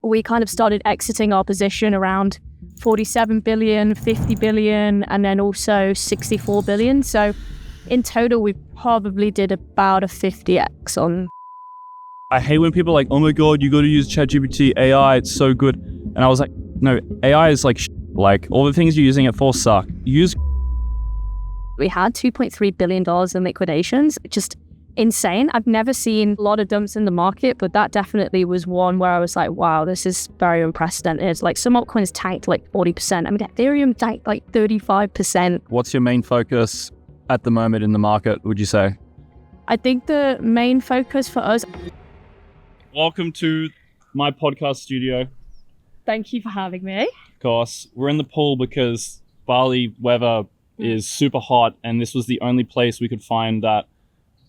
we kind of started exiting our position around 47 billion, 50 billion, and then also 64 billion. So in total, we probably did about a 50x on. I hate when people are like, oh my God, you got to use ChatGPT, AI, it's so good. And I was like, no, AI is like all the things you're using it for suck. We had $2.3 billion in liquidations, just insane. I've never seen a lot of dumps in the market, but that definitely was one where I was like, wow, this is very unprecedented. Like some altcoins tanked like 40%. I mean, Ethereum tanked like 35%. What's your main focus at the moment in the market, would you say? I think the main focus for us. Welcome to my podcast studio. Thank you for having me. Of course, we're in the pool because Bali weather is super hot, and this was the only place we could find that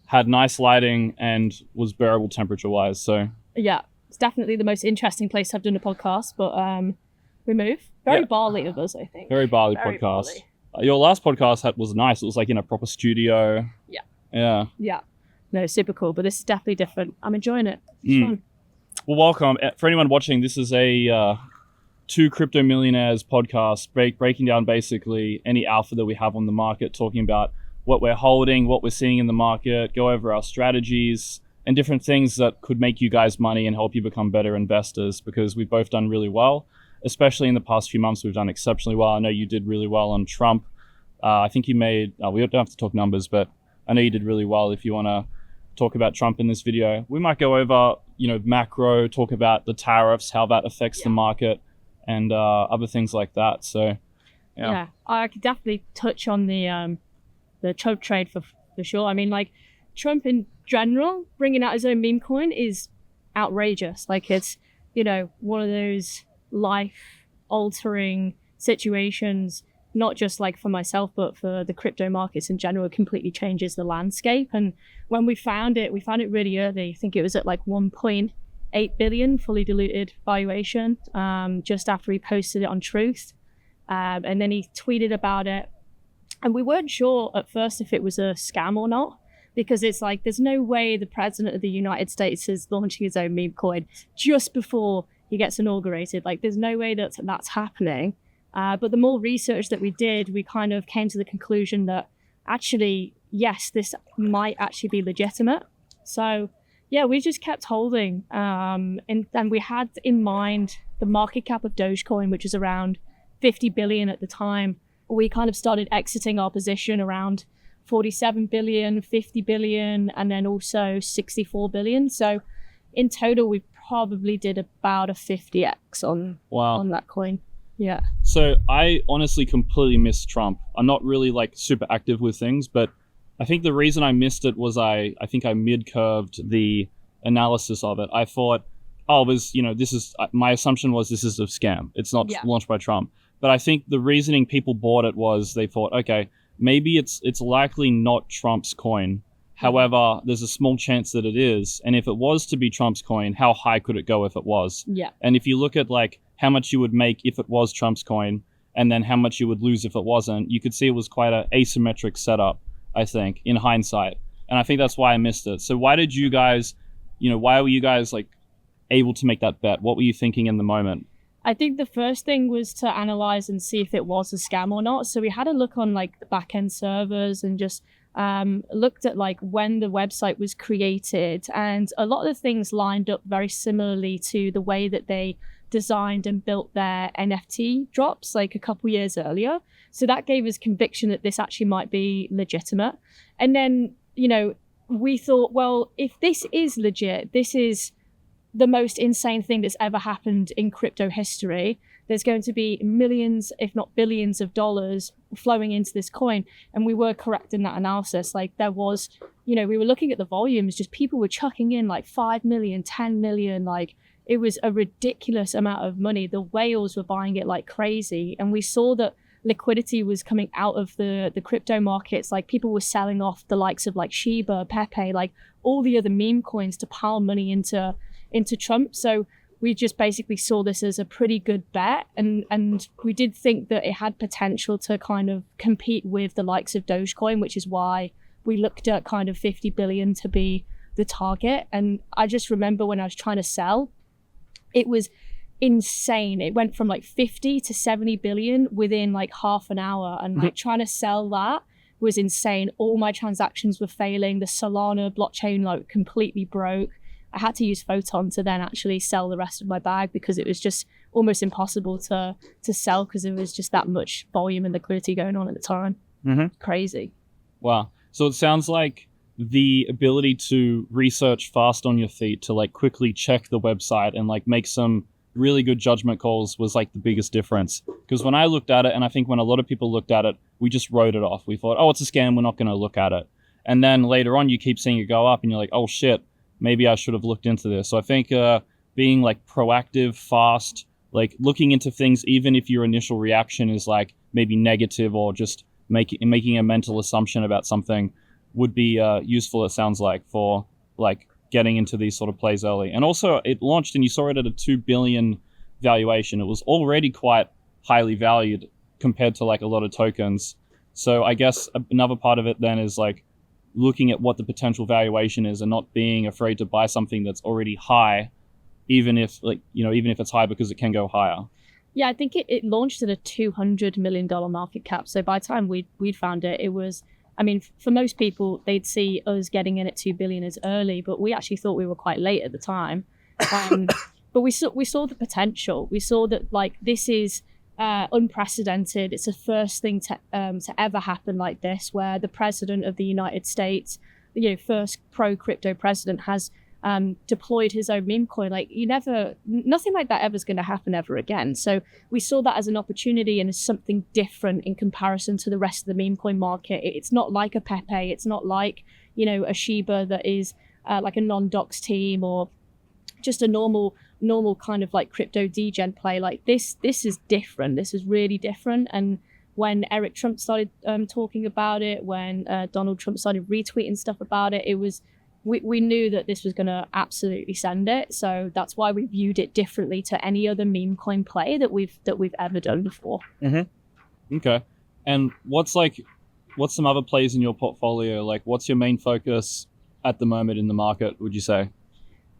had nice lighting and was bearable temperature-wise. So yeah, it's definitely the most interesting place I've done a podcast, but we move. Very Bali of us, I think. Very Bali podcast. Bali. Your last podcast was nice. It was like in a proper studio. Yeah. No, super cool, but this is definitely different. I'm enjoying it. It's fun. Well, welcome. For anyone watching, this is a two crypto millionaires podcast breaking down basically any alpha that we have on the market, talking about what we're holding, what we're seeing in the market, go over our strategies and different things that could make you guys money and help you become better investors, because we've both done really well, especially in the past few months. We've done exceptionally well. I know you did really well on Trump. I think you made, we don't have to talk numbers, but I know you did really well. If you want to talk about Trump in this video, we might go over, macro, talk about the tariffs, how that affects the market, and other things like that. So, yeah, I could definitely touch on the Trump trade for sure. I mean, like Trump in general, bringing out his own meme coin is outrageous. Like it's, one of those life-altering situations, not just like for myself, but for the crypto markets in general. It completely changes the landscape. And when we found it really early. I think it was at like 1.8 billion fully diluted valuation, just after he posted it on Truth. And then he tweeted about it. And we weren't sure at first if it was a scam or not, because it's like, there's no way the president of the United States is launching his own meme coin just before he gets inaugurated. Like, there's no way that's happening. But the more research that we did, we kind of came to the conclusion that actually, yes, this might actually be legitimate. So yeah, we just kept holding. And we had in mind the market cap of Dogecoin, which is around 50 billion at the time. We kind of started exiting our position around 47 billion, 50 billion, and then also 64 billion. So in total, we probably did about a 50x on that coin. Yeah. So I honestly completely missed Trump. I'm not really like super active with things, but I think the reason I missed it was I think I mid-curved the analysis of it. I thought, my assumption was this is a scam. It's not launched by Trump. But I think the reasoning people bought it was they thought, okay, maybe it's likely not Trump's coin. However, there's a small chance that it is. And if it was to be Trump's coin, how high could it go if it was? Yeah. And if you look at like how much you would make if it was Trump's coin, and then how much you would lose if it wasn't, you could see it was quite an asymmetric setup, I think, in hindsight. And I think that's why I missed it. So why did you guys, why were you guys like able to make that bet? What were you thinking in the moment? I think the first thing was to analyze and see if it was a scam or not. So we had a look on like the back-end servers and just looked at like when the website was created, and a lot of the things lined up very similarly to the way that they designed and built their NFT drops like a couple years earlier. So that gave us conviction that this actually might be legitimate. And then, we thought, well, if this is legit, this is the most insane thing that's ever happened in crypto history. There's going to be millions, if not billions of dollars flowing into this coin. And we were correct in that analysis. Like there was, we were looking at the volumes, just people were chucking in like 5 million, 10 million, like it was a ridiculous amount of money. The whales were buying it like crazy. And we saw that liquidity was coming out of the crypto markets. Like people were selling off the likes of like Shiba, Pepe, like all the other meme coins to pile money into Trump. So we just basically saw this as a pretty good bet. And we did think that it had potential to kind of compete with the likes of Dogecoin, which is why we looked at kind of 50 billion to be the target. And I just remember when I was trying to sell, it was insane. It went from like 50 to 70 billion within like half an hour, and like trying to sell that was insane. All my transactions were failing. The Solana blockchain like completely broke. I had to use Photon to then actually sell the rest of my bag because it was just almost impossible to sell because there was just that much volume and liquidity going on at the time. Crazy. Wow. So it sounds like the ability to research fast on your feet, to like quickly check the website and like make some really good judgment calls was like the biggest difference. Because when I looked at it, and I think when a lot of people looked at it, we just wrote it off. We thought, oh, it's a scam, we're not going to look at it. And then later on, you keep seeing it go up and you're like, oh shit, maybe I should have looked into this. So I think being like proactive, fast, like looking into things, even if your initial reaction is like maybe negative or just making a mental assumption about something, would be useful, it sounds like, for like getting into these sort of plays early. And also it launched and you saw it at a 2 billion valuation. It was already quite highly valued compared to like a lot of tokens. So I guess another part of it then is like looking at what the potential valuation is and not being afraid to buy something that's already high, even if it's high, because it can go higher. Yeah, I think it launched at a $200 million market cap. So by the time we'd found it, it was, I mean, for most people, they'd see us getting in at 2 billion as early, but we actually thought we were quite late at the time. But we saw the potential. We saw that like this is unprecedented. It's the first thing to ever happen like this, where the president of the United States, first pro crypto president, has deployed his own meme coin. Like nothing like that ever is going to happen ever again. So we saw that as an opportunity and as something different in comparison to the rest of the meme coin market. It's not like a Pepe. It's not like a Shiba that is like a non-dox team or just a normal kind of like crypto degen play. Like this is different. This is really different. And when Eric Trump started talking about it, when Donald Trump started retweeting stuff about it, we knew that this was going to absolutely send it. So that's why we viewed it differently to any other meme coin play that we've ever done before. Okay. And what's some other plays in your portfolio? Like, what's your main focus at the moment in the market, would you say?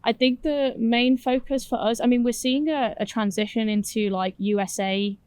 I think the main focus for us, I mean, we're seeing a transition into like USA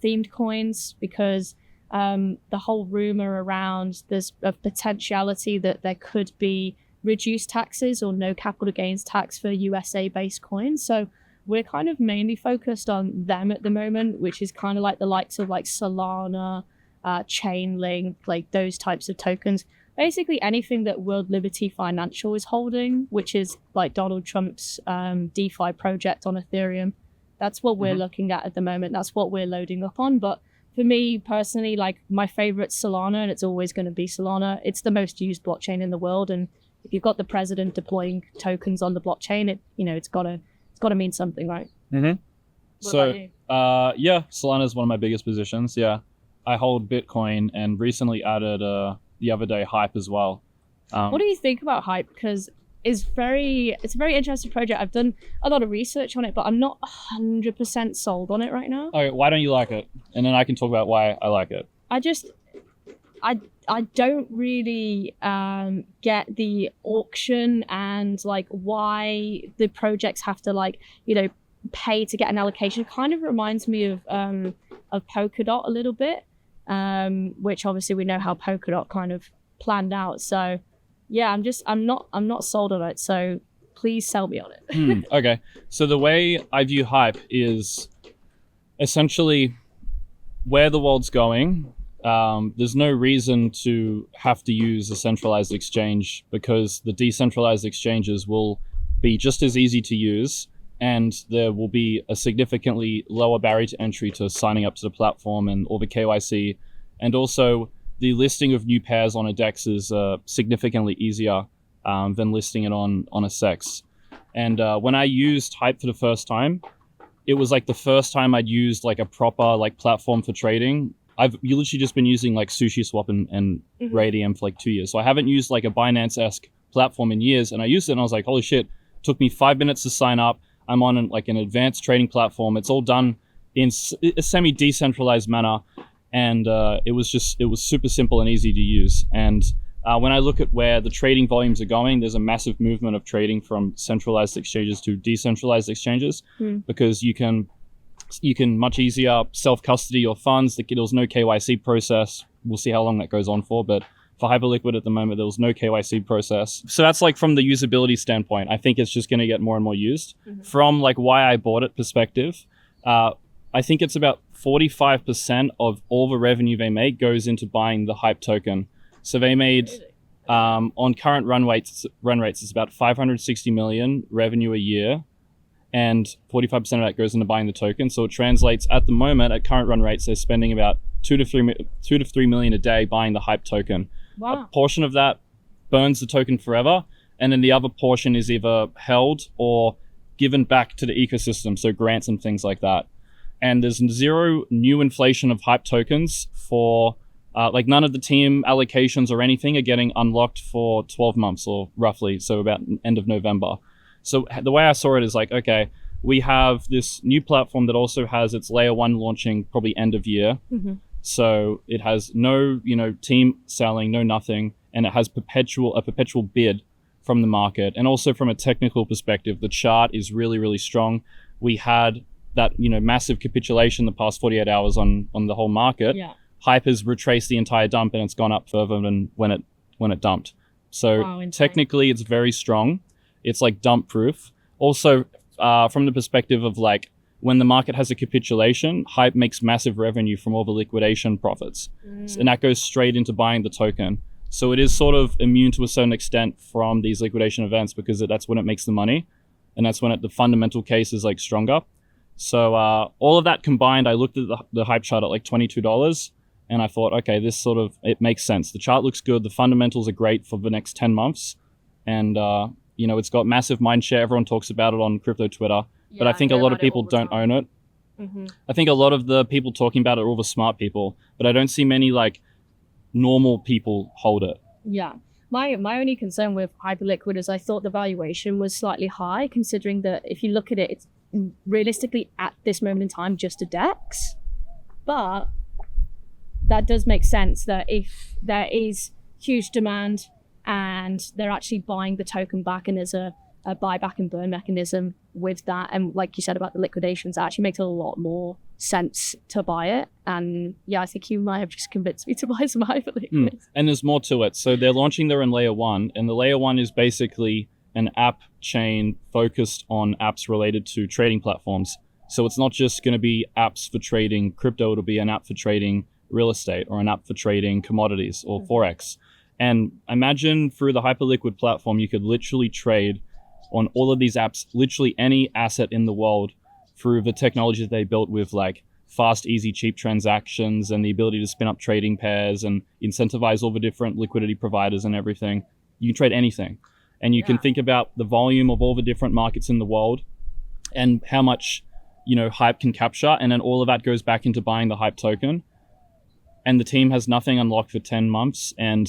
themed coins because the whole rumor around there's a potentiality that there could be reduced taxes or no capital gains tax for USA based coins. So we're kind of mainly focused on them at the moment, which is kind of like the likes of like Solana, Chainlink, like those types of tokens. Basically anything that World Liberty Financial is holding, which is like Donald Trump's DeFi project on Ethereum. That's what we're looking at the moment. That's what we're loading up on. But for me personally, like my favorite Solana, and it's always going to be Solana. It's the most used blockchain in the world, and if you've got the president deploying tokens on the blockchain, it's got to mean something, right? So yeah, Solana is one of my biggest positions. Yeah, I hold Bitcoin and recently added the other day Hype as well. What do you think about Hype? Because it's a very interesting project. I've done a lot of research on it, but I'm not 100% sold on it right now. Okay, why don't you like it? And then I can talk about why I like it. I don't really get the auction and like why the projects have to like pay to get an allocation. It kind of reminds me of Polkadot a little bit, which obviously we know how Polkadot kind of planned out. So yeah, I'm not sold on it. So please sell me on it. Okay, so the way I view Hype is essentially where the world's going. There's no reason to have to use a centralized exchange because the decentralized exchanges will be just as easy to use, and there will be a significantly lower barrier to entry to signing up to the platform and all the KYC, and also the listing of new pairs on a DEX is significantly easier than listing it on a SEX. And when I used Hype for the first time, it was like the first time I'd used like a proper like platform for trading. I've literally just been using like SushiSwap and Radium for like 2 years. So I haven't used like a Binance-esque platform in years. And I used it and I was like, holy shit, it took me 5 minutes to sign up. I'm on an advanced trading platform. It's all done in a semi-decentralized manner. And it was super simple and easy to use. And when I look at where the trading volumes are going, there's a massive movement of trading from centralized exchanges to decentralized exchanges, because you can much easier self-custody your funds. There was no KYC process. We'll see how long that goes on for, but for Hyperliquid at the moment, there was no KYC process. So that's like from the usability standpoint. I think it's just going to get more and more used. From like why I bought it perspective, I think it's about 45% of all the revenue they make goes into buying the Hype token. So they made, on current run rates, it's about 560 million revenue a year, and 45% of that goes into buying the token. So it translates at the moment, at current run rates, they're spending about 2 to 3 million a day buying the Hype token. Wow. A portion of that burns the token forever, and then the other portion is either held or given back to the ecosystem, so grants and things like that. And there's zero new inflation of Hype tokens for, like none of the team allocations or anything are getting unlocked for 12 months or roughly, so about end of November. So the way I saw it is like, okay, we have this new platform that also has its layer 1 launching probably end of year. So it has no, team selling, no nothing, and it has a perpetual bid from the market. And also from a technical perspective, the chart is really, really strong. We had that, massive capitulation the past 48 hours on the whole market. Yeah. Hype has retraced the entire dump, and it's gone up further than when it dumped. So technically it's very strong. It's like dump proof. Also, from the perspective of like, when the market has a capitulation, Hype makes massive revenue from all the liquidation profits. And that goes straight into buying the token. So it is sort of immune to a certain extent from these liquidation events, because that's when it makes the money. And that's when the fundamental case is like stronger. So all of that combined, I looked at the Hype chart at like $22, and I thought, okay, it makes sense. The chart looks good. The fundamentals are great for the next 10 months. And, it's got massive mind share. Everyone talks about it on crypto Twitter. But I think a lot of people don't own it. I think a lot of the people talking about it are all the smart people, but I don't see many like normal people hold it. Yeah. My only concern with Hyperliquid is I thought the valuation was slightly high, considering that if you look at it, it's realistically at this moment in time just a DEX. But that does make sense that if there is huge demand and they're actually buying the token back, and there's a buyback and burn mechanism with that, and like you said about the liquidations, it actually makes a lot more sense to buy it. And yeah, I think you might have just convinced me to buy some Hyperliquid. And there's more to it. So they're launching their own layer 1, and the layer 1 is basically an app chain focused on apps related to trading platforms. So it's not just going to be apps for trading crypto, it'll be an app for trading real estate, or an app for trading commodities or Forex. And imagine through the Hyperliquid platform, you could literally trade on all of these apps, literally any asset in the world, through the technology that they built with like fast, easy, cheap transactions and the ability to spin up trading pairs and incentivize all the different liquidity providers and everything. You can trade anything. And you can think about the volume of all the different markets in the world and how much, Hype can capture. And then all of that goes back into buying the Hype token. And the team has nothing unlocked for 10 months. And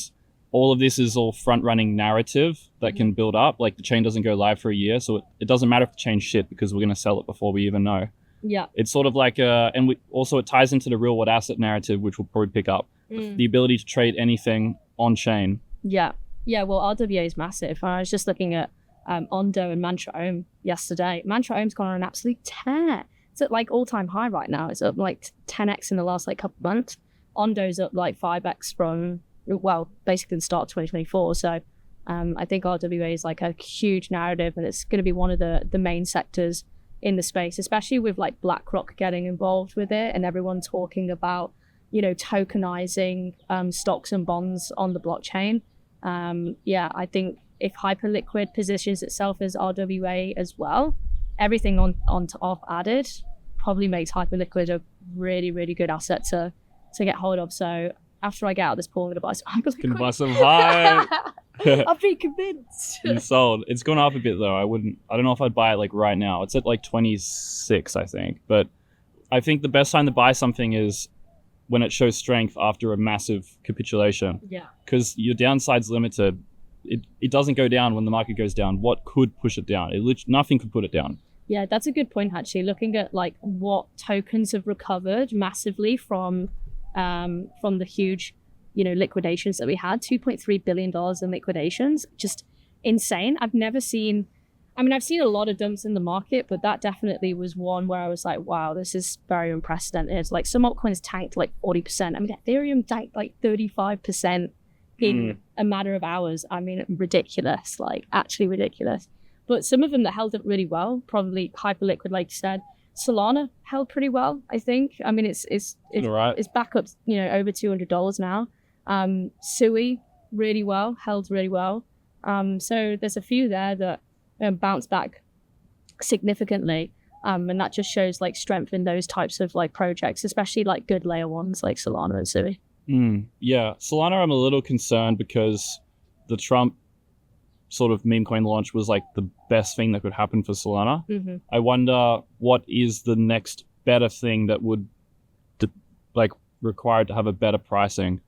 all of this is all front-running narrative that can build up. Like the chain doesn't go live for a year, so it doesn't matter if the chain shit, because we're going to sell it before we even know. Yeah. It's sort of like, and it ties into the real-world asset narrative, which we'll probably pick up. The ability to trade anything on-chain. Yeah. Yeah, well, RWA is massive. I was just looking at Ondo and Mantra Ohm yesterday. Mantra Ohm's gone on an absolute tear. It's at like all-time high right now. It's up like 10x in the last like couple of months. Ondo's up like 5x from, basically the start of 2024. So I think RWA is like a huge narrative, and it's going to be one of the main sectors in the space, especially with like BlackRock getting involved with it and everyone talking about, tokenizing stocks and bonds on the blockchain. I think if Hyperliquid positions itself as RWA as well, everything on top added probably makes Hyperliquid a really, really good asset to get hold of. So after I get out of this pool, I'm going to buy some Hyperliquid. Gonna buy some Hype. I've been convinced. You sold. It's gone up a bit though. I don't know if I'd buy it like right now. It's at like 26, I think. But I think the best time to buy something is when it shows strength after a massive capitulation. Yeah. Because your downside's limited. It doesn't go down when the market goes down. What could push it down? Nothing could put it down. Yeah, that's a good point actually. Looking at like what tokens have recovered massively from the huge liquidations that we had. $2.3 billion in liquidations, just insane. I've seen a lot of dumps in the market, but that definitely was one where I was like, wow, this is very unprecedented. Like some altcoins tanked like 40%. I mean, Ethereum tanked like 35% in a matter of hours. I mean, ridiculous, like actually ridiculous. But some of them that held up really well, probably Hyperliquid, like you said. Solana held pretty well, I think. I mean, it's right. It's back up, over $200 now. Sui held really well. So there's a few there that bounce back significantly, and that just shows like strength in those types of like projects, especially like good layer ones like Solana and Sui. Yeah, Solana I'm a little concerned because the Trump sort of meme coin launch was like the best thing that could happen for Solana. I wonder what is the next better thing that would like required to have a better pricing.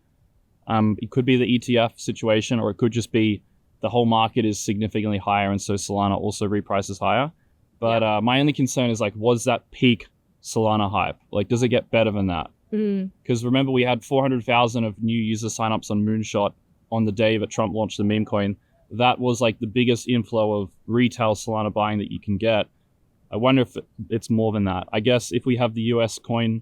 It could be the ETF situation, or it could just be the whole market is significantly higher, and so Solana also reprices higher. But my only concern is like, was that peak Solana hype? Like, does it get better than that? Because remember, we had 400,000 of new user signups on Moonshot on the day that Trump launched the meme coin. That was like the biggest inflow of retail Solana buying that you can get. I wonder if it's more than that. I guess if we have the US coin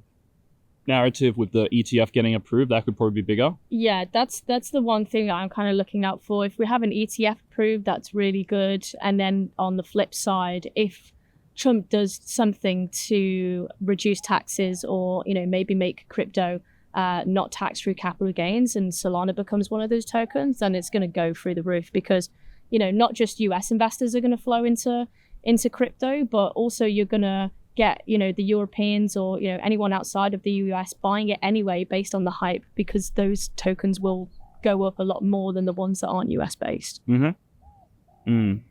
narrative with the ETF getting approved, that could probably be bigger. Yeah, that's the one thing I'm kind of looking out for. If we have an ETF approved, that's really good. And then on the flip side, if Trump does something to reduce taxes or, maybe make crypto not tax through capital gains, and Solana becomes one of those tokens, then it's going to go through the roof because, not just US investors are going to flow into crypto, but also you're going to get, the Europeans or, anyone outside of the US buying it anyway based on the hype, because those tokens will go up a lot more than the ones that aren't US based.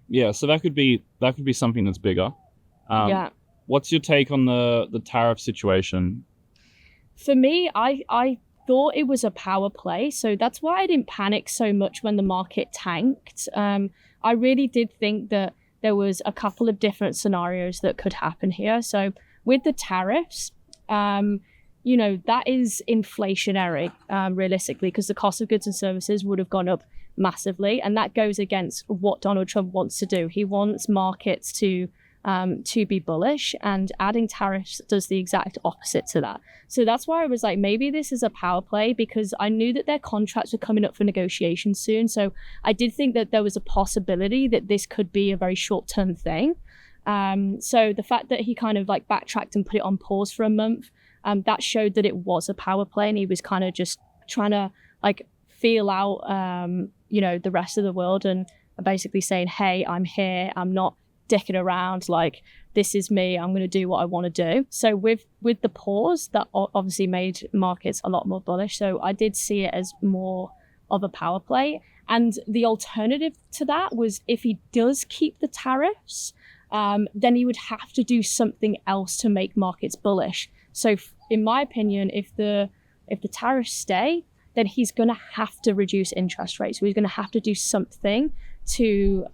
Yeah, so that could be something that's bigger. What's your take on the tariff situation? For me, I thought it was a power play, so that's why I didn't panic so much when the market tanked. I really did think that there was a couple of different scenarios that could happen here. So with the tariffs, that is inflationary, realistically, because the cost of goods and services would have gone up massively, and that goes against what Donald Trump wants to do. He wants markets to be bullish, and adding tariffs does the exact opposite to that. So that's why I was like, maybe this is a power play, because I knew that their contracts were coming up for negotiation soon. So I did think that there was a possibility that this could be a very short-term thing. So the fact that he kind of like backtracked and put it on pause for a month, that showed that it was a power play, and he was kind of just trying to like feel out, the rest of the world, and basically saying, hey, I'm here, I'm not dicking around, like this is me, I'm going to do what I want to do. So with the pause, that obviously made markets a lot more bullish. So I did see it as more of a power play. And the alternative to that was, if he does keep the tariffs, then he would have to do something else to make markets bullish. So in my opinion, if the tariffs stay, then he's going to have to reduce interest rates. So he's going to have to do something to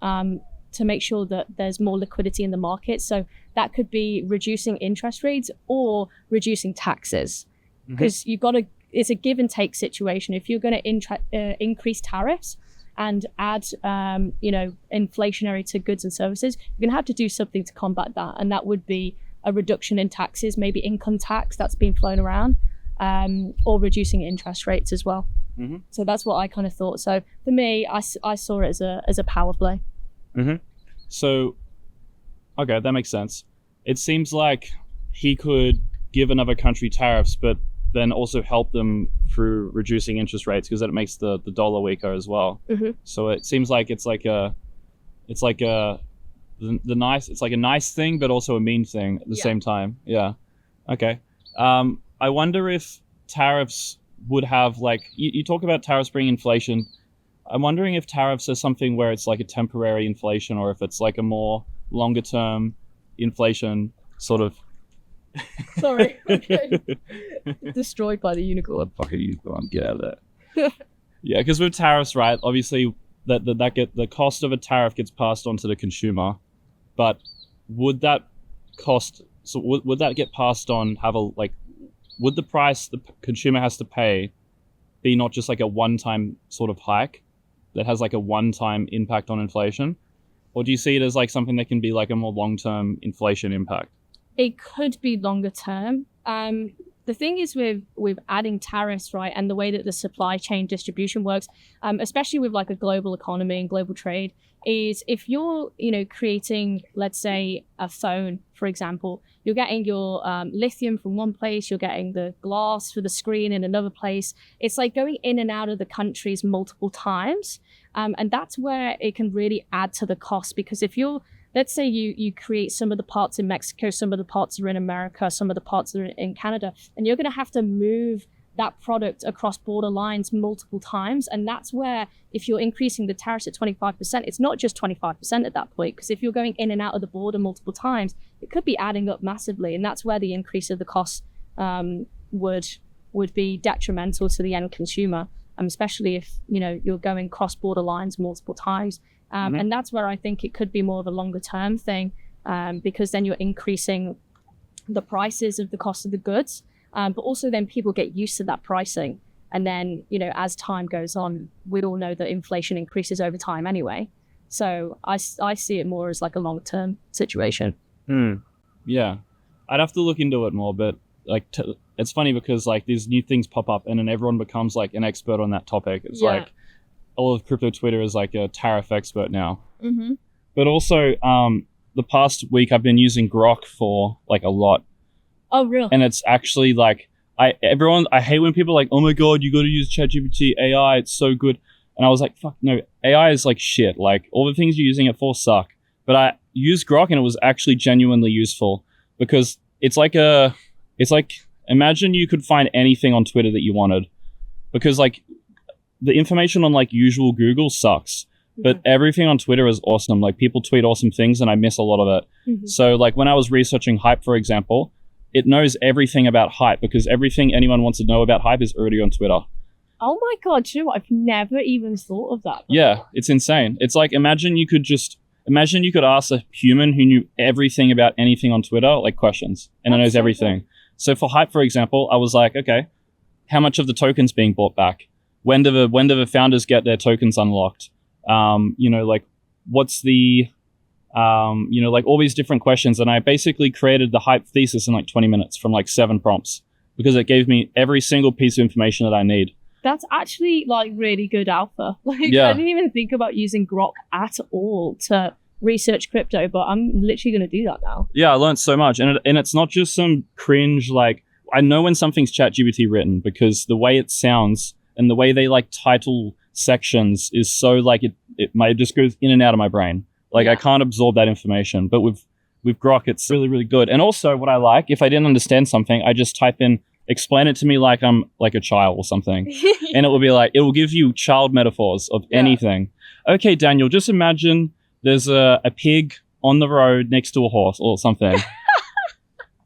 make sure that there's more liquidity in the market. So that could be reducing interest rates or reducing taxes, because it's a give and take situation. If you're going to increase tariffs and add, inflationary to goods and services, you're going to have to do something to combat that. And that would be a reduction in taxes, maybe income tax that's been flown around, or reducing interest rates as well. So that's what I kind of thought. So for me, I saw it as a power play. So, okay, that makes sense. It seems like he could give another country tariffs, but then also help them through reducing interest rates, because that makes the dollar weaker as well. So it seems like it's like a nice thing, but also a mean thing at the same time. Yeah. Okay. I wonder if tariffs would have, like, you talk about tariffs bringing inflation. I'm wondering if tariffs are something where it's like a temporary inflation, or if it's like a more longer term inflation sort of. Sorry. Okay. Destroyed by the unicorn. Fucking unicorn, get out of there. Yeah, because with tariffs, right, obviously the cost of a tariff gets passed on to the consumer, but would that cost, so would that get passed on, would the price the consumer has to pay be not just like a one-time sort of hike that has like a one-time impact on inflation? Or do you see it as like something that can be like a more long-term inflation impact? It could be longer term. The thing is with adding tariffs, right, and the way that the supply chain distribution works, especially with like a global economy and global trade, is if you're, creating, let's say, a phone, for example, you're getting your lithium from one place, you're getting the glass for the screen in another place. It's like going in and out of the countries multiple times. And that's where it can really add to the cost, because if you're, let's say you create some of the parts in Mexico, some of the parts are in America, some of the parts are in Canada, and you're going to have to move that product across border lines multiple times. And that's where, if you're increasing the tariffs at 25%, it's not just 25% at that point, because if you're going in and out of the border multiple times, it could be adding up massively. And that's where the increase of the cost would be detrimental to the end consumer, especially if, you're going cross border lines multiple times. And that's where I think it could be more of a longer term thing, because then you're increasing the prices of the cost of the goods, but also then people get used to that pricing. And then, as time goes on, we all know that inflation increases over time anyway. So I see it more as like a long term situation. Yeah, I'd have to look into it more, but like it's funny because like these new things pop up and then everyone becomes like an expert on that topic. It's like all of crypto Twitter is like a tariff expert now. But also the past week I've been using Grok for like a lot. Oh, really? And it's actually like I hate when people are like, oh my god, you got to use ChatGPT AI, it's so good. And I was like, fuck no, AI is like shit. Like all the things you're using it for suck. But I used Grok and it was actually genuinely useful, because it's like imagine you could find anything on Twitter that you wanted, because like the information on like usual Google sucks, but everything on Twitter is awesome. Like people tweet awesome things and I miss a lot of it. So like when I was researching Hype, for example, it knows everything about Hype, because everything anyone wants to know about Hype is already on Twitter. Oh my god, you know what? I've never even thought of that before. Yeah, it's insane. It's like imagine you could ask a human who knew everything about anything on Twitter, like questions, and it knows everything. Cool. So for Hype, for example, I was like, okay, how much of the tokens being bought back? When do the founders get their tokens unlocked? Like what's the, like all these different questions. And I basically created the Hype thesis in like 20 minutes from like 7 prompts, because it gave me every single piece of information that I need. That's actually like really good alpha. Like I didn't even think about using Grok at all to research crypto, but I'm literally going to do that now. Yeah, I learned so much. And it's not just some cringe, like I know when something's ChatGPT written, because the way it sounds and the way they like title sections is so like it just goes in and out of my brain. Like I can't absorb that information. But with Grok, it's really, really good. And also what I like, if I didn't understand something, I just type in, explain it to me like I'm like a child or something. And it will be like, it will give you child metaphors of anything. Okay, Daniel, just imagine there's a pig on the road next to a horse or something.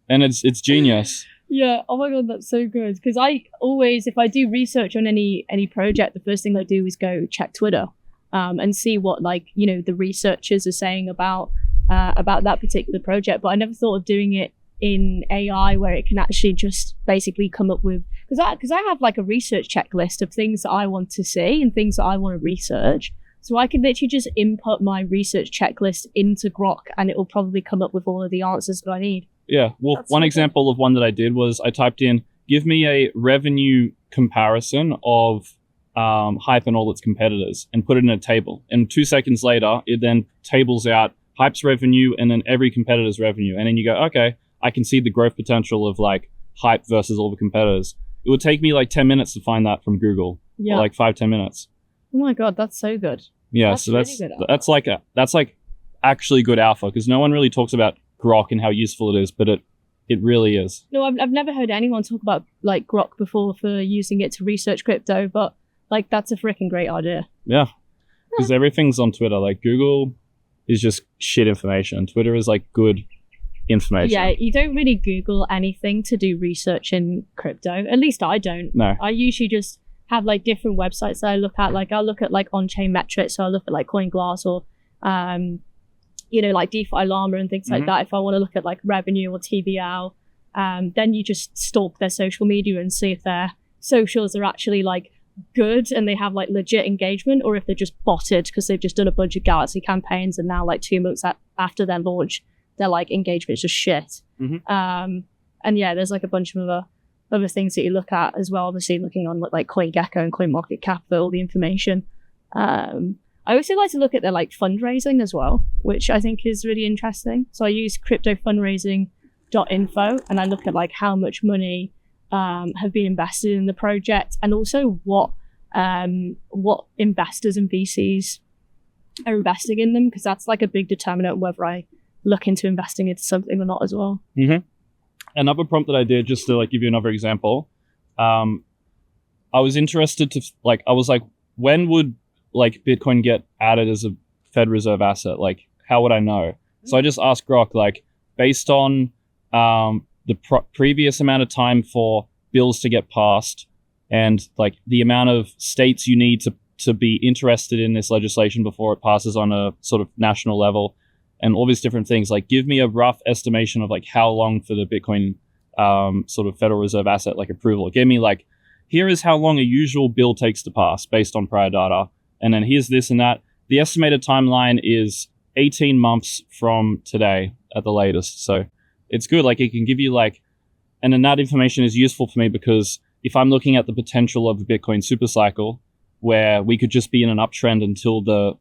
And it's genius. Yeah. Oh my god, that's so good. Because I always, if I do research on any project, the first thing I do is go check Twitter and see what the researchers are saying about that particular project. But I never thought of doing it in AI, where it can actually just basically come up with, because I have like a research checklist of things that I want to see and things that I want to research. So I can literally just input my research checklist into Grok and it will probably come up with all of the answers that I need. Yeah, well, that's one example of one that I did was I typed in, give me a revenue comparison of Hype and all its competitors, and put it in a table. And 2 seconds later, it then tables out Hype's revenue and then every competitor's revenue. And then you go, okay, I can see the growth potential of like Hype versus all the competitors. It would take me like 10 minutes to find that from Google. Yeah. Like 5-10 minutes. Oh my god, that's so good. Yeah, that's really that's like actually good alpha, because no one really talks about Grok and how useful it is, but it really is. No, I've never heard anyone talk about like Grok before for using it to research crypto, but like that's a freaking great idea. Yeah, because everything's on Twitter. Like Google is just shit information. Twitter is like good information. Yeah, you don't really Google anything to do research in crypto. At least I don't. No. I usually just have like different websites that I look at. Like I'll look at like on-chain metrics. So I'll look at like CoinGlass or, like DeFi Llama and things like that. If I want to look at like revenue or TVL, then you just stalk their social media and see if their socials are actually like good and they have like legit engagement, or if they're just botted because they've just done a bunch of Galaxy campaigns and now like 2 months after their launch, their like engagement's just shit. And yeah, there's like a bunch of other things that you look at as well. Obviously, looking on like CoinGecko and CoinMarketCap for all the information. I also like to look at their like fundraising as well, which I think is really interesting. So I use cryptofundraising.info and I look at like how much money have been invested in the project, and also what investors and VCs are investing in them, because that's like a big determinant whether I look into investing into something or not as well. Another prompt that I did, just to like give you another example, I was interested to like, I was like, when would like Bitcoin get added as a Fed Reserve asset? Like, how would I know? So I just asked Grok, like, based on the previous amount of time for bills to get passed and like the amount of states you need to be interested in this legislation before it passes on a sort of national level, and all these different things, like give me a rough estimation of like how long for the Bitcoin sort of Federal Reserve asset like approval. Give me like, here is how long a usual bill takes to pass based on prior data. And then here's this and that. The estimated timeline is 18 months from today at the latest. So it's good. Like it can give you like, and then that information is useful for me because if I'm looking at the potential of a Bitcoin super cycle where we could just be in an uptrend until the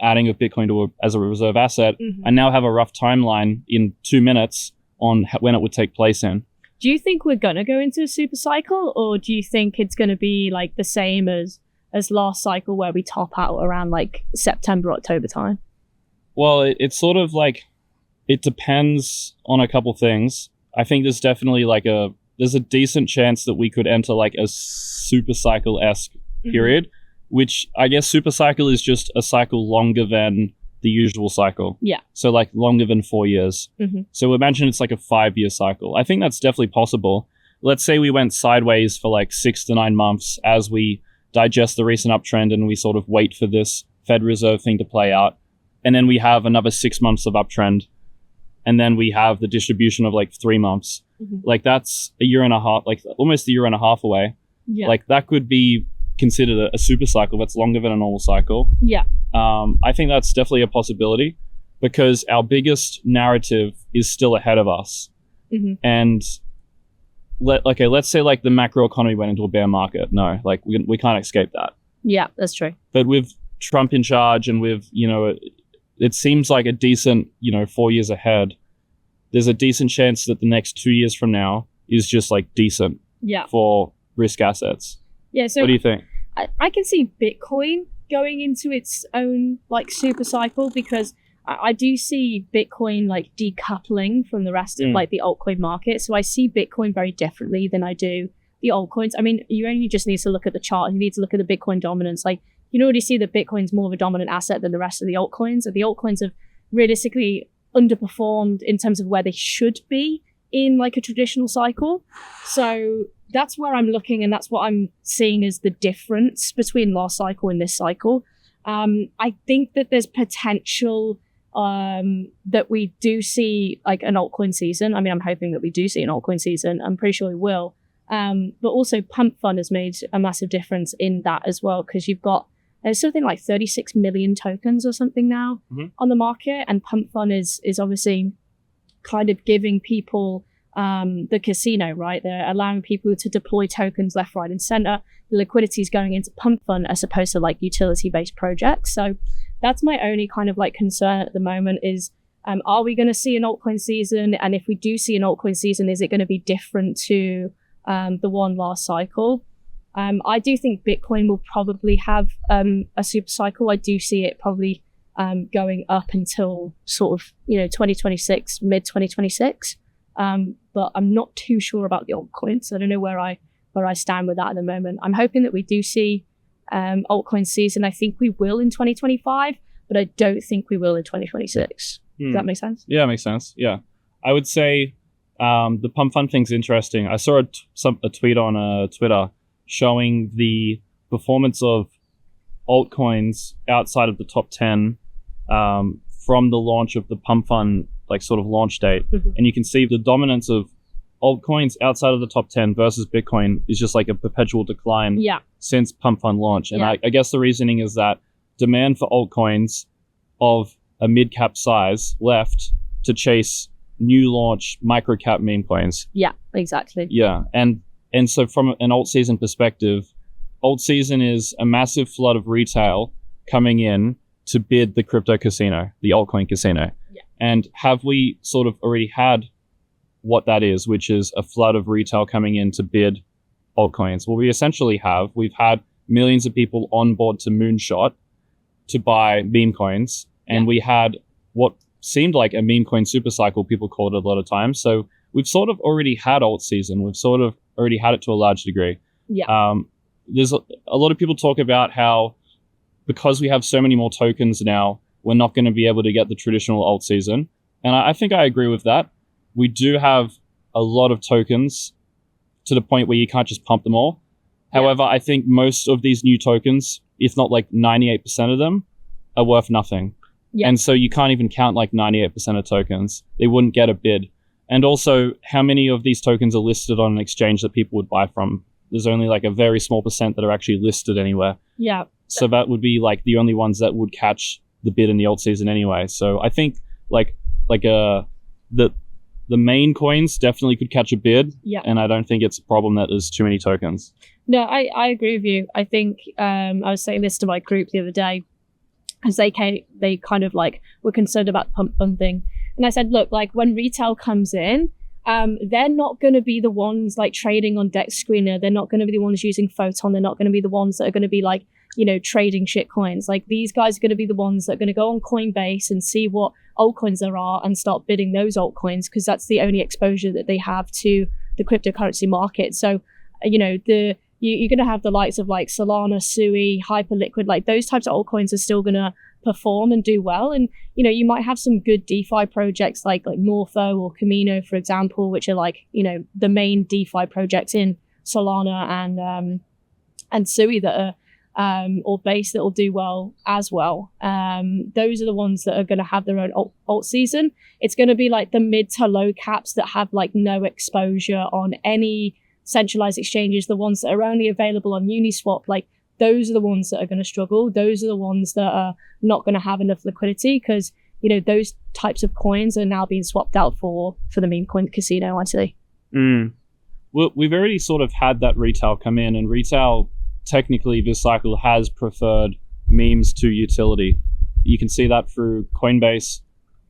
adding of Bitcoin as a reserve asset, I now have a rough timeline in 2 minutes on when it would take place in. Do you think we're going to go into a super cycle, or do you think it's going to be like the same as last cycle where we top out around like September, October time? Well, it's sort of like, it depends on a couple things. I think there's definitely like there's a decent chance that we could enter like a super cycle-esque period, which I guess super cycle is just a cycle longer than the usual cycle. Yeah. So like longer than 4 years. So imagine it's like a 5-year cycle. I think that's definitely possible. Let's say we went sideways for like 6 to 9 months as we digest the recent uptrend and we sort of wait for this Fed Reserve thing to play out. And then we have another 6 months of uptrend. And then we have the distribution of like 3 months. Like that's a year and a half, like almost a year and a half away. Yeah. Like that could be considered a super cycle that's longer than a normal cycle. Yeah. I think that's definitely a possibility because our biggest narrative is still ahead of us. And let's say like the macro economy went into a bear market. No, like we can't escape that. Yeah, that's true. But with Trump in charge and with, it seems like a decent, 4 years ahead, there's a decent chance that the next 2 years from now is just like decent for risk assets. Yeah. So what do you think? I can see Bitcoin going into its own like super cycle because I do see Bitcoin like decoupling from the rest of like the altcoin market. So I see Bitcoin very differently than I do the altcoins. I mean, you only just need to look at the chart. You need to look at the Bitcoin dominance. Like you can already see that Bitcoin's more of a dominant asset than the rest of the altcoins. And the altcoins have realistically underperformed in terms of where they should be in like a traditional cycle. So that's where I'm looking, and that's what I'm seeing as the difference between last cycle and this cycle. I think that there's potential that we do see like an altcoin season. I mean, I'm hoping that we do see an altcoin season. I'm pretty sure we will. But also Pump Fund has made a massive difference in that as well, because you've got there's something like 36 million tokens or something now on the market, and Pump Fund is obviously kind of giving people the casino, right? They're allowing people to deploy tokens left, right, and center. The liquidity is going into Pump Fund as opposed to like utility-based projects. So that's my only kind of like concern at the moment is, are we going to see an altcoin season? And if we do see an altcoin season, is it going to be different to the one last cycle? I do think Bitcoin will probably have a super cycle. I do see it probably going up until sort of 2026, mid 2026. But I'm not too sure about the altcoins. I don't know where I stand with that at the moment. I'm hoping that we do see altcoin season. I think we will in 2025, but I don't think we will in 2026. Does that make sense? Yeah, it makes sense. Yeah, I would say the Pump Fund thing's interesting. I saw a tweet on Twitter showing the performance of altcoins outside of the top 10 from the launch of the Pump Fund, like sort of launch date. And you can see the dominance of altcoins outside of the top 10 versus Bitcoin is just like a perpetual decline since Pump Fund launch. And I guess the reasoning is that demand for altcoins of a mid-cap size left to chase new launch micro-cap meme coins. Yeah, exactly. Yeah, and so from an alt season perspective, alt season is a massive flood of retail coming in to bid the crypto casino, the altcoin casino. Yeah. And have we sort of already had what that is, which is a flood of retail coming in to bid altcoins? Well, we essentially have. We've had millions of people on board to Moonshot to buy meme coins, and we had what seemed like a meme coin super cycle, people called it a lot of times. So we've sort of already had alt season. We've sort of already had it to a large degree. Yeah. There's a lot of people talk about how because we have so many more tokens now, we're not going to be able to get the traditional alt season. And I think I agree with that. We do have a lot of tokens to the point where you can't just pump them all. However, I think most of these new tokens, if not like 98% of them, are worth nothing. Yeah. And so you can't even count like 98% of tokens. They wouldn't get a bid. And also, how many of these tokens are listed on an exchange that people would buy from? There's only like a very small percent that are actually listed anywhere. Yeah. So that would be like the only ones that would catch the bid in the alt season anyway. So I think the main coins definitely could catch a bid. Yeah. And I don't think it's a problem that there's too many tokens. No, I agree with you. I think I was saying this to my group the other day, because they kind of like were concerned about the pump fund thing. And I said, look, like when retail comes in, they're not going to be the ones like trading on Dex Screener. They're not going to be the ones using Photon. They're not going to be the ones that are going to be like, trading shit coins. Like these guys are going to be the ones that are going to go on Coinbase and see what altcoins there are and start bidding those altcoins, because that's the only exposure that they have to the cryptocurrency market. So, you're going to have the likes of like Solana, Sui, Hyperliquid, like those types of altcoins are still going to perform and do well. And, you might have some good DeFi projects like Morpho or Camino, for example, which are like, the main DeFi projects in Solana and Sui that are, or Base that will do well as well. Those are the ones that are going to have their own alt season. It's going to be like the mid to low caps that have like no exposure on any centralized exchanges, the ones that are only available on Uniswap. Like those are the ones that are going to struggle. Those are the ones that are not going to have enough liquidity, because those types of coins are now being swapped out for the meme coin casino, I'd say. Well, we've already sort of had that retail come in, and retail technically this cycle has preferred memes to utility. You can see that through Coinbase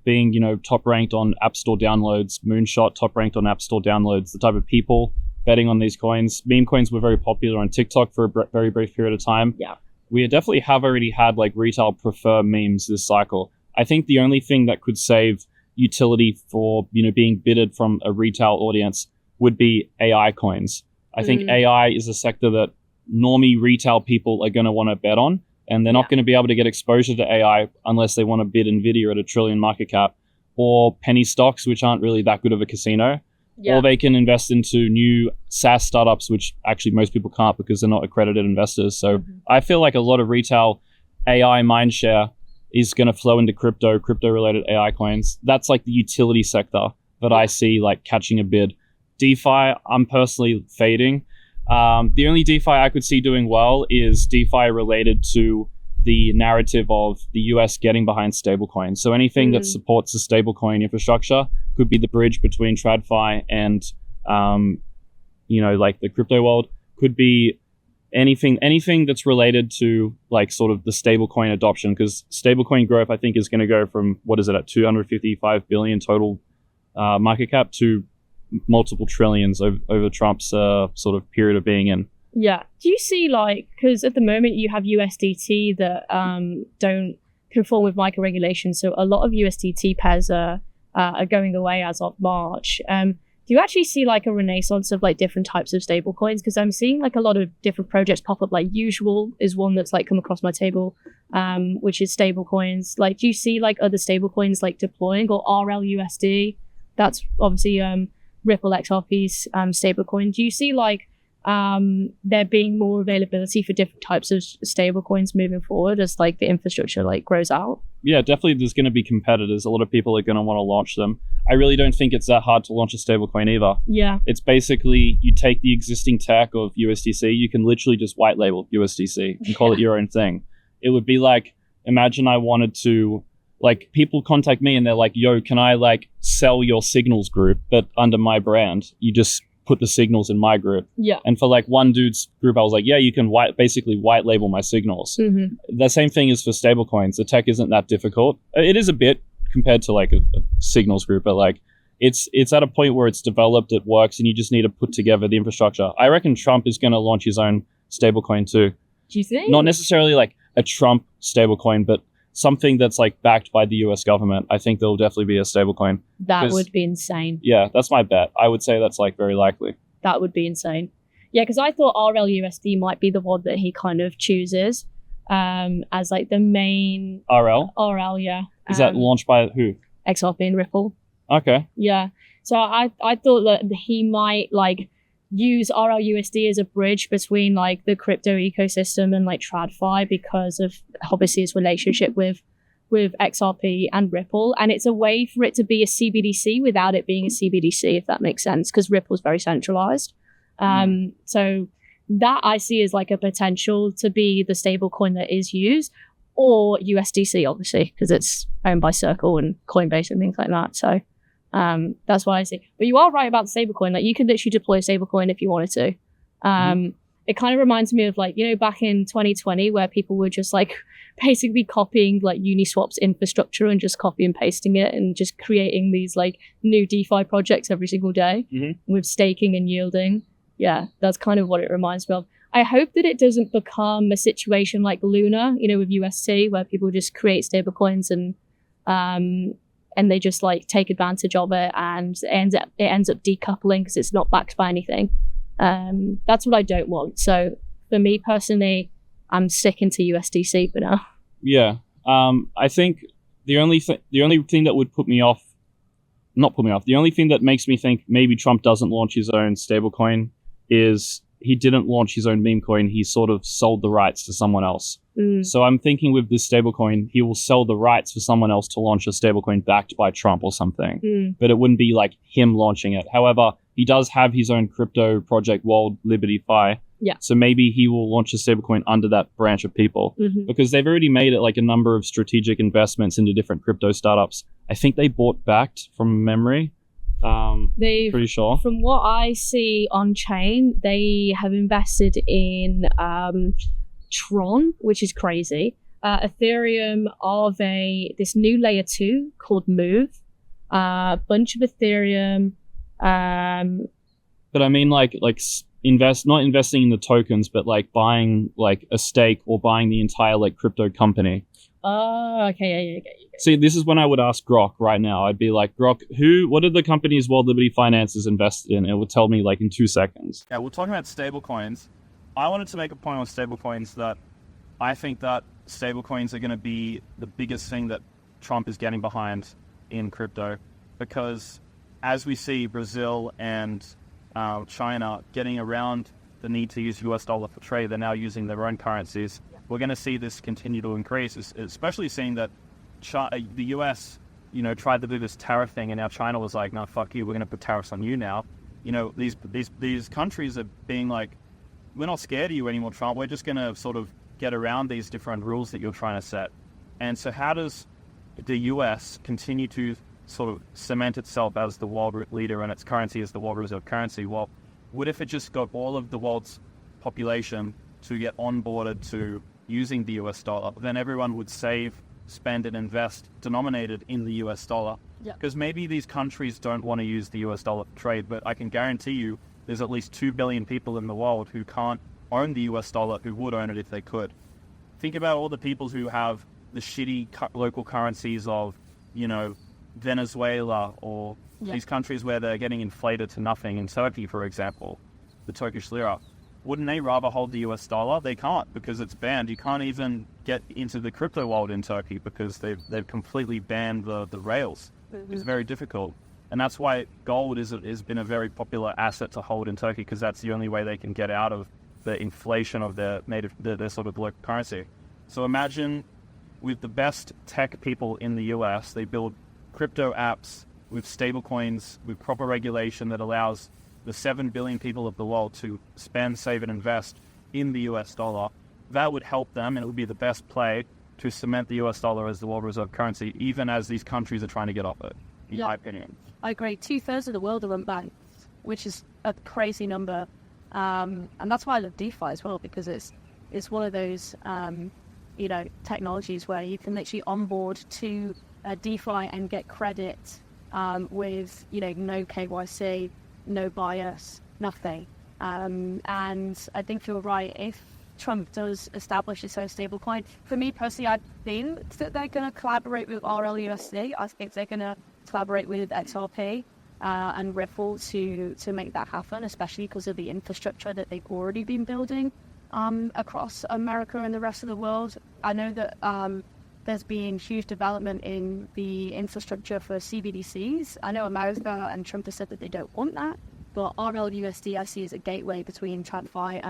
being, top ranked on App Store downloads, Moonshot top ranked on App Store downloads, the type of people betting on these coins. Meme coins were very popular on TikTok for a very brief period of time. Yeah. We definitely have already had like retail prefer memes this cycle. I think the only thing that could save utility for, being bidded from a retail audience would be AI coins. I think AI is a sector that normie retail people are going to want to bet on, and they're not going to be able to get exposure to AI unless they want to bid Nvidia at $1 trillion market cap, or penny stocks, which aren't really that good of a casino. Yeah. Or they can invest into new SaaS startups, which actually most people can't because they're not accredited investors. So I feel like a lot of retail AI mindshare is going to flow into crypto-related AI coins. That's like the utility sector that I see like catching a bid. DeFi, I'm personally fading. The only DeFi I could see doing well is DeFi related to the narrative of the US getting behind stablecoin. So anything that supports the stablecoin infrastructure could be the bridge between TradFi and, like the crypto world. Could be anything that's related to like sort of the stablecoin adoption, because stablecoin growth, I think, is going to go from, what is it, at 255 billion total market cap to multiple trillions over Trump's sort of period of being in. Yeah. Do you see because at the moment you have USDT that don't conform with MiCA regulations, so a lot of USDT pairs are going away as of March. Do you actually see like a renaissance of like different types of stable coins? Because I'm seeing like a lot of different projects pop up. Like Usual is one that's like come across my table, which is stable coins. Like, do you see like other stable coins like deploying, or RLUSD? That's obviously Ripple XRP's stablecoin. Do you see like there being more availability for different types of stable coins moving forward as like the infrastructure like grows out? yeah, definitely there's going to be competitors. A lot of people are going to want to launch them. I really don't think it's that hard to launch a stablecoin either. Yeah. It's basically you take the existing tech of USDC, you can literally just white label USDC and call it your own thing. It would be like, imagine I wanted to, like, people contact me and they're like, yo, can I like sell your signals group, but under my brand? You just put the signals in my group. Yeah. And for like one dude's group, I was like, yeah, you can basically white label my signals. Mm-hmm. The same thing is for stablecoins. The tech isn't that difficult. It is a bit compared to like a signals group, but like it's at a point where it's developed, it works, and you just need to put together the infrastructure. I reckon Trump is going to launch his own stablecoin too. Do you think? Not necessarily like a Trump stablecoin, but something that's like backed by the US government. I think there'll definitely be a stablecoin. That would be insane. Yeah, that's my bet. I would say that's like very likely. That would be insane. Yeah, because I thought RLUSD might be the one that he kind of chooses as like the main RL, yeah. Is that launched by who? XRP and Ripple. Okay. Yeah. So I thought that he might like use RLUSD as a bridge between like the crypto ecosystem and like TradFi because of obviously his relationship with XRP and Ripple, and it's a way for it to be a CBDC without it being a CBDC, if that makes sense, because Ripple's very centralized. So that I see as like a potential to be the stablecoin that is used, or USDC obviously because it's owned by Circle and Coinbase and things like that. So that's what I see. But you are right about the stablecoin. Like you could literally deploy a stablecoin if you wanted to. It kind of reminds me of like, you know, back in 2020 where people were just like basically copying like Uniswap's infrastructure and just copy and pasting it and just creating these like new DeFi projects every single day with staking and yielding. Yeah, that's kind of what it reminds me of. I hope that it doesn't become a situation like Luna, you know, with UST, where people just create stablecoins and they just like take advantage of it, and it ends up decoupling because it's not backed by anything. That's what I don't want. So for me personally, I'm sticking to USDC for now. Yeah, I think the only thing that would the only thing that makes me think maybe Trump doesn't launch his own stablecoin is he didn't launch his own meme coin. He sort of sold the rights to someone else. So I'm thinking with this stablecoin, he will sell the rights for someone else to launch a stablecoin backed by Trump or something. But it wouldn't be like him launching it. However, he does have his own crypto project, World Liberty Fi. Yeah. So maybe he will launch a stablecoin under that branch of people because they've already made it like a number of strategic investments into different crypto startups. I think they bought backed from memory. Pretty sure. From what I see on chain, they have invested in Tron, which is crazy. Ethereum of this new layer 2 called Move. Bunch of Ethereum. But I mean, not investing in the tokens, but like buying like a stake or buying the entire like crypto company. Oh, okay, yeah. See, this is when I would ask Grok right now. I'd be like, Grok, what are the companies World Liberty Finance is invested in? It would tell me like in 2 seconds. Yeah, we're talking about stablecoins. I wanted to make a point on stablecoins that I think that stablecoins are going to be the biggest thing that Trump is getting behind in crypto, because as we see Brazil and China getting around the need to use US dollar for trade, they're now using their own currencies. We're going to see this continue to increase, especially seeing that the US, tried to do this tariff thing, and now China was like, no, fuck you, we're going to put tariffs on you now. These countries are being like, we're not scared of you anymore, Trump. We're just going to sort of get around these different rules that you're trying to set. And so how does the US continue to sort of cement itself as the world leader and its currency as the world reserve currency? Well, what if it just got all of the world's population to get onboarded to using the US dollar? Then everyone would save, spend, and invest denominated in the US dollar. Because maybe these countries don't want to use the US dollar for trade, but I can guarantee you there's at least 2 billion people in the world who can't own the US dollar who would own it if they could. Think about all the people who have the shitty local currencies of, Venezuela or these countries where they're getting inflated to nothing. In Turkey, for example, the Turkish lira. Wouldn't they rather hold the US dollar? They can't, because it's banned. You can't even get into the crypto world in Turkey because they've completely banned the rails. It's very difficult. And that's why gold has been a very popular asset to hold in Turkey, because that's the only way they can get out of the inflation of their sort of local currency. So imagine with the best tech people in the US. They build crypto apps with stablecoins, with proper regulation that allows the 7 billion people of the world to spend, save, and invest in the US dollar. That would help them, and it would be the best play to cement the US dollar as the world reserve currency, even as these countries are trying to get off it, in my opinion. I agree. 2/3 of the world are unbanked, which is a crazy number. And that's why I love DeFi as well, because it's one of those, technologies where you can literally onboard to DeFi and get credit with, no KYC, no bias, nothing. And I think you're right. If Trump does establish its own stablecoin, for me personally, I think that they're going to collaborate with RLUSD. I think they're going to collaborate with XRP and Ripple to make that happen, especially because of the infrastructure that they've already been building across America and the rest of the world. I know that there's been huge development in the infrastructure for CBDCs. I know America and Trump have said that they don't want that, but RLUSD I see as a gateway between TradFi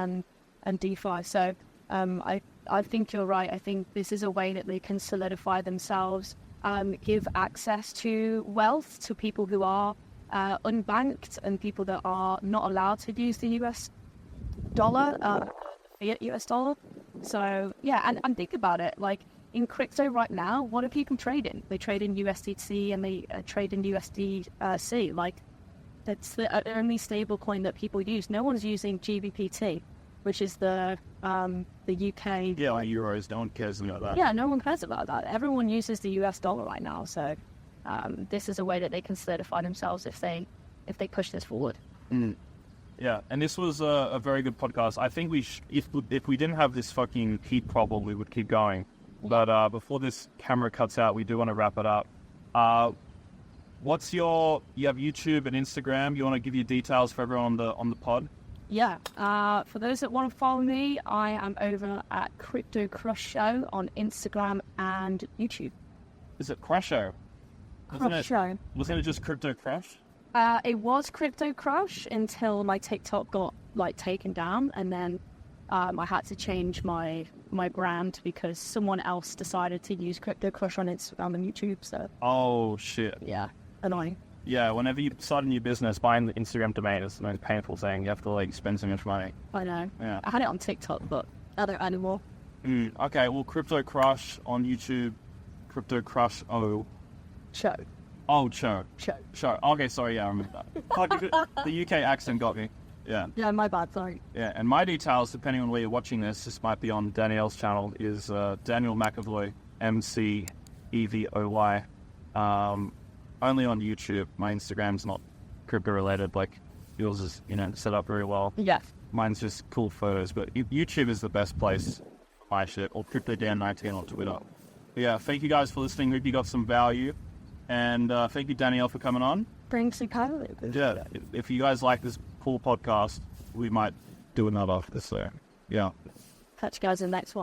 and DeFi. So I think you're right. I think this is a way that they can solidify themselves, give access to wealth to people who are unbanked and people that are not allowed to use the US dollar, fiat US dollar. So yeah, and think about it, like in crypto right now, what are people trading? They trade in USDC and they trade in USDC. Like that's the only stable coin that people use. No one's using GBPT, which is the UK. Yeah, like euros. No one cares about that. Yeah, no one cares about that. Everyone uses the US dollar right now. So this is a way that they can solidify themselves if they push this forward. Yeah, and this was a very good podcast. I think if we didn't have this fucking heat problem, we would keep going. But before this camera cuts out, we do want to wrap it up. You have YouTube and Instagram. You want to give your details for everyone on the pod? Yeah. For those that want to follow me, I am over at Crypto Crush Show on Instagram and YouTube. Is it Crush Show? Crush Show. Wasn't it just Crypto Crush? It was Crypto Crush until my TikTok got taken down, and then I had to change my brand because someone else decided to use Crypto Crush on Instagram and YouTube. So. Oh shit. Yeah. Annoying. Yeah, whenever you start a new business, buying the Instagram domain is the most painful thing. You have to spend so much money. I know. Yeah. I had it on TikTok, but I don't anymore. Okay, well, Crypto Crush on YouTube, Crypto Crush Show. Oh, show. Okay, sorry, yeah, I remember that. The UK accent got me. Yeah. Yeah, my bad, sorry. Yeah, and my details, depending on where you're watching this might be on Danielle's channel, is Daniel McAvoy, MCEVOY. Only on YouTube. My Instagram's not crypto related, like yours is, set up very well. Yeah. Mine's just cool photos, but YouTube is the best place for my shit, or CryptoDan19 on Twitter. But yeah, thank you guys for listening. Hope you got some value. And thank you, Danielle, for coming on. Bring some color. Yeah, if you guys like this cool podcast, we might do another after this. So, yeah. Catch you guys in the next one.